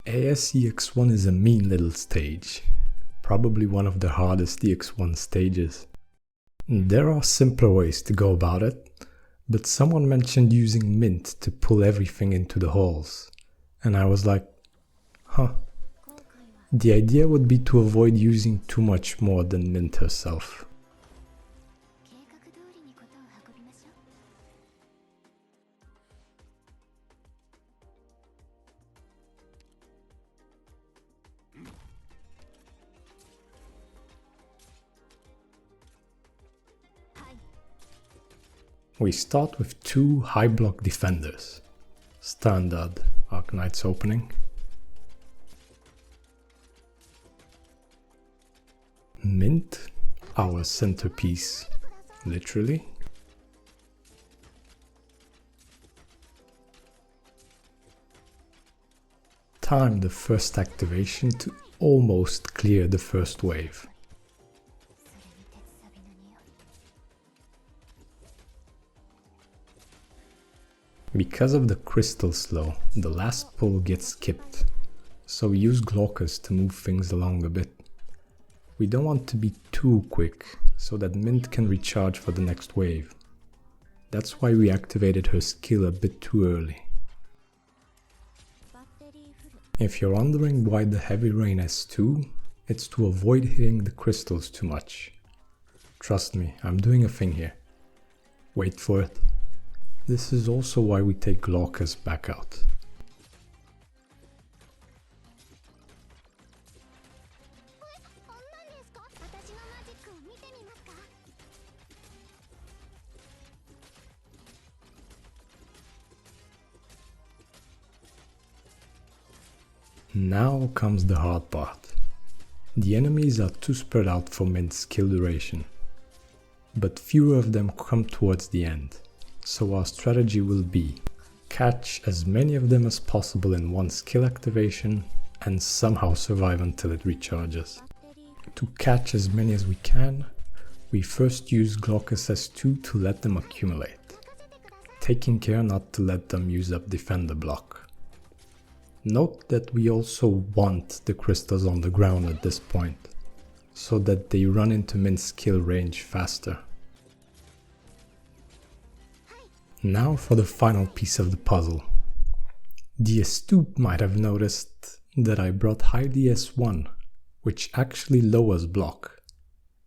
AS-EX-1 is a mean little stage, probably one of the hardest EX1 stages. There are simpler ways to go about it, but someone mentioned using Mint to pull everything into the holes, and I was like, huh. The idea would be to avoid using too much more than Mint herself. We start with two high block defenders. Standard Arknight's opening. Mint, our centerpiece, literally. Time the first activation to almost clear the first wave. Because of the crystal slow, the last pull gets skipped, so we use Glockers to move things along a bit. We don't want to be too quick, so that Mint can recharge for the next wave. That's why we activated her skill a bit too early. If you're wondering why the Heavy Rain has 2, it's to avoid hitting the crystals too much. Trust me, I'm doing a thing here. Wait for it. This is also why we take Glockers back out. Now comes the hard part. The enemies are too spread out for Mint's skill duration, but fewer of them come towards the end. So our strategy will be catch as many of them as possible in one skill activation and somehow survive until it recharges. To catch as many as we can, we first use Glockers S2 to let them accumulate, taking care not to let them use up defender block. Note that we also want the crystals on the ground at this point, so that they run into Mint's skill range faster. Now for the final piece of the puzzle. The astute might have noticed that I brought AS-1, which actually lowers block,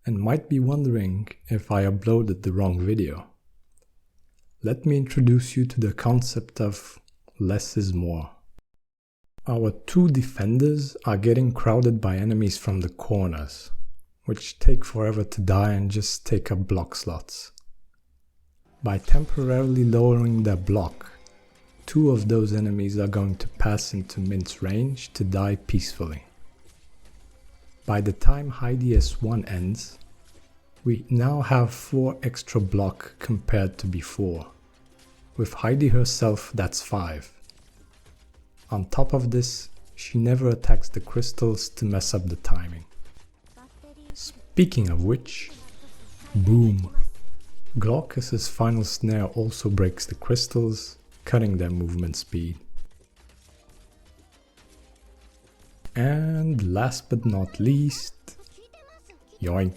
and might be wondering if I uploaded the wrong video. Let me introduce you to the concept of less is more. Our two defenders are getting crowded by enemies from the corners, which take forever to die and just take up block slots. By temporarily lowering their block, two of those enemies are going to pass into Mint's range to die peacefully. By the time AS-1 ends, we now have 4 extra block compared to before. With Heidi herself, that's 5. On top of this, she never attacks the crystals to mess up the timing. Speaking of which, boom! Glockers' final snare also breaks the crystals, cutting their movement speed. And last but not least, yoink!